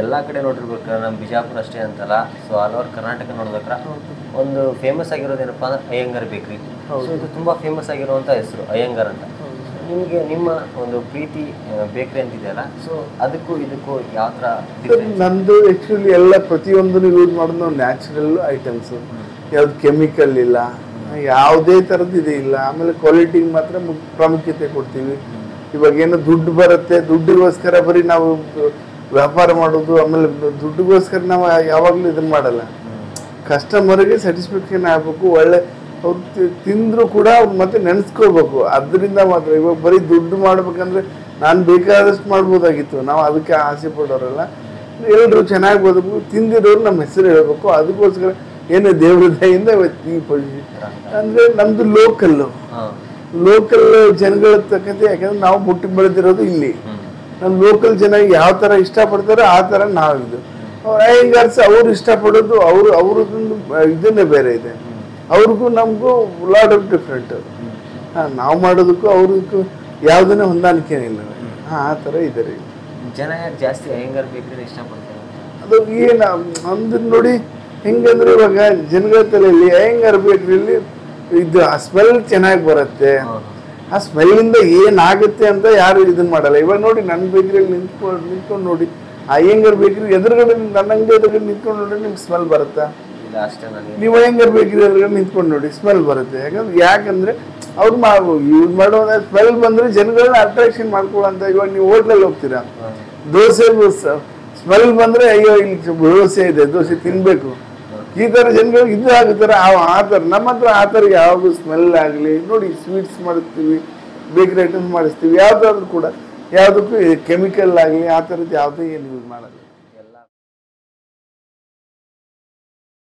ಎಲ್ಲ ಕಡೆ ನೋಡಿರ್ಬೇಕಾದ್ರೆ ನಮ್ಮ ಬಿಜಾಪುರ ಅಷ್ಟೇ ಅಂತಲ್ಲ, ಸೊ ಆಲ್ ಓವರ್ ಕರ್ನಾಟಕ ನೋಡ್ಬೇಕಾರೆ ಒಂದು ಫೇಮಸ್ ಆಗಿರೋದೇನಪ್ಪ ಅಂದ್ರೆ ಅಯ್ಯಂಗಾರ್ ಬೇಕ್ರಿ. ಸೊ ಇದು ತುಂಬ ಫೇಮಸ್ ಆಗಿರುವಂಥ ಹೆಸರು ಅಯ್ಯಂಗಾರ್ ಅಂತ. ನಿಮಗೆ ನಿಮ್ಮ ಒಂದು ಪ್ರೀತಿ ಬೇಕ್ರಿ ಅಂತಿದೆಯಲ್ಲ, ಸೊ ಅದಕ್ಕೂ ಇದಕ್ಕೂ ಯಾವ ಥರ? ನಂದು ಆ್ಯಕ್ಚುಲಿ ಎಲ್ಲ ಪ್ರತಿಯೊಂದನ್ನು ಯೂಸ್ ಮಾಡೋದು ನಾವು ನ್ಯಾಚುರಲ್ ಐಟಮ್ಸು, ಯಾವ್ದು ಕೆಮಿಕಲ್ ಇಲ್ಲ, ಯಾವುದೇ ಥರದ್ದು ಇದು ಇಲ್ಲ. ಆಮೇಲೆ ಕ್ವಾಲಿಟಿಗೆ ಮಾತ್ರ ಪ್ರಾಮುಖ್ಯತೆ ಕೊಡ್ತೀವಿ. ಇವಾಗ ಏನೋ ದುಡ್ಡು ಬರುತ್ತೆ, ದುಡ್ಡಿಗೋಸ್ಕರ ಬರೀ ನಾವು ವ್ಯಾಪಾರ ಮಾಡೋದು, ಆಮೇಲೆ ದುಡ್ಡಿಗೋಸ್ಕರ ನಾವು ಯಾವಾಗಲೂ ಇದನ್ನು ಮಾಡಲ್ಲ. ಕಸ್ಟಮರ್ಗೆ ಸ್ಯಾಟಿಸ್ಫ್ಯಾಕ್ಷನ್ ಆಗಬೇಕು, ಒಳ್ಳೆ ಅವ್ರು ತಿಂದರೂ ಕೂಡ ಅವ್ರು ಮತ್ತೆ ನೆನೆಸ್ಕೋಬೇಕು. ಅದರಿಂದ ಮಾತ್ರ. ಇವಾಗ ಬರೀ ದುಡ್ಡು ಮಾಡ್ಬೇಕಂದ್ರೆ ನಾನು ಬೇಕಾದಷ್ಟು ಮಾಡ್ಬೋದಾಗಿತ್ತು, ನಾವು ಅದಕ್ಕೆ ಆಸೆ ಪಡೋರಲ್ಲ. ಎಲ್ಲರೂ ಚೆನ್ನಾಗಿ ಬದುಕು, ತಿಂದಿರೋರು ನಮ್ಮ ಹೆಸರು ಹೇಳಬೇಕು. ಅದಕ್ಕೋಸ್ಕರ ಏನು ದೇವ್ರ ದಯಿಂದ ಈ ಪೊಸಿಷನ್ ಅಂದರೆ ನಮ್ಮದು ಲೋಕಲ್ ಜನಗಳ ತಕ್ಕಂತೆ. ಯಾಕಂದ್ರೆ ನಾವು ಮುಟ್ಟಿ ಬೆಳೆದಿರೋದು ಇಲ್ಲಿ. ನಮ್ಮ ಲೋಕಲ್ ಜನ ಯಾವ ಥರ ಇಷ್ಟಪಡ್ತಾರೋ ಆ ಥರ ನಾವಿದ್ದು. ಅಯ್ಯಂಗಾರ್ಸ್ ಅವ್ರು ಇಷ್ಟಪಡೋದು ಅವ್ರದ್ದೊಂದು ಇದನ್ನೇ ಬೇರೆ ಇದೆ. ಅವ್ರಿಗೂ ನಮಗೂ ಲಾಟ್ ಆಫ್ ಡಿಫ್ರೆಂಟ್. ನಾವು ಮಾಡೋದಕ್ಕೂ ಅವ್ರಿಗೂ ಯಾವುದನ್ನೇ ಹೊಂದಾಣಿಕೆ ಇಲ್ಲ. ಆ ಥರ ಇದೆ ರೀ. ಜನ ಯಾಕೆ ಜಾಸ್ತಿ ಅಯ್ಯಂಗಾರ್ ಬೇಕ್ರಿನ ಇಷ್ಟಪಡ್ತಾರೆ? ಅದು ಏನು ಅಂದ್ರೆ ನೋಡಿ ಹೆಂಗಂದ್ರೆ, ಇವಾಗ ಜನಗಳ ತಲೆಯಲ್ಲಿ ಅಯ್ಯಂಗಾರ್ ಬೇಕ್ರಿಯಲ್ಲಿ ಇದು ಆ ಸ್ಮೆಲ್ ಚೆನ್ನಾಗಿ ಬರುತ್ತೆ. ಆ ಸ್ಮೆಲ್ಲಿಂದ ಏನಾಗುತ್ತೆ ಅಂತ ಯಾರು ಇದನ್ನ ಮಾಡಲ್ಲ. ಇವಾಗ ನೋಡಿ ನನ್ನ ಬೇಕ್ರಿಯಲ್ಲಿ ನಿಂತ್ಕೊಂಡು ನೋಡಿ, ಅಯ್ಯಂಗಾರ್ ಬೇಕ್ರಿ ಎದುರುಗಡೆ ನನ್ನ ಅಂಗಡಿ ಎದುರುಗಡೆ ನಿಂತ್ಕೊಂಡು ನೋಡಿ, ನಿಮ್ಗೆ ಸ್ಮೆಲ್ ಬರುತ್ತಾ? ನೀವು ಅಯ್ಯಂಗಾರ್ ಬೇಕ್ರಿ ಎದುರುಗಡೆ ನಿಂತ್ಕೊಂಡು ನೋಡಿ, ಸ್ಮೆಲ್ ಬರುತ್ತೆ. ಯಾಕಂದ್ರೆ ಅವ್ರು ಯೂಸ್ ಮಾಡೋ ಸ್ಮೆಲ್ ಬಂದ್ರೆ ಜನಗಳನ್ನ ಅಟ್ರಾಕ್ಷನ್ ಮಾಡ್ಕೊಳ್ಳೋಂತ. ಇವಾಗ ನೀವು ಹೋಟ್ಲಲ್ಲಿ ಹೋಗ್ತೀರಾ, ದೋಸೆ ಸ್ಮೆಲ್ ಬಂದ್ರೆ ಅಯ್ಯೋ ಇಲ್ಲಿ ದೋಸೆ ಇದೆ, ದೋಸೆ ತಿನ್ಬೇಕು, ಈ ಥರ ಜನಗಳಿಗೆ ಇದು ಆಗುತ್ತಾರೆ. ಆ ಥರ ನಮ್ಮ ಹತ್ರ ಆ ಥರ ಯಾವಾಗೂ ಸ್ಮೆಲ್ ಆಗಲಿ ನೋಡಿ. ಸ್ವೀಟ್ಸ್ ಮಾಡಿಸ್ತೀವಿ, ಬೇಕ್ರಿ ಐಟಮ್ಸ್ ಮಾಡಿಸ್ತೀವಿ, ಯಾವುದಾದ್ರೂ ಕೂಡ ಯಾವುದಕ್ಕೂ ಕೆಮಿಕಲ್ ಆಗಲಿ ಆ ಥರದ್ದು ಯಾವುದೂ ಏನು ಯೂಸ್ ಮಾಡೋದು.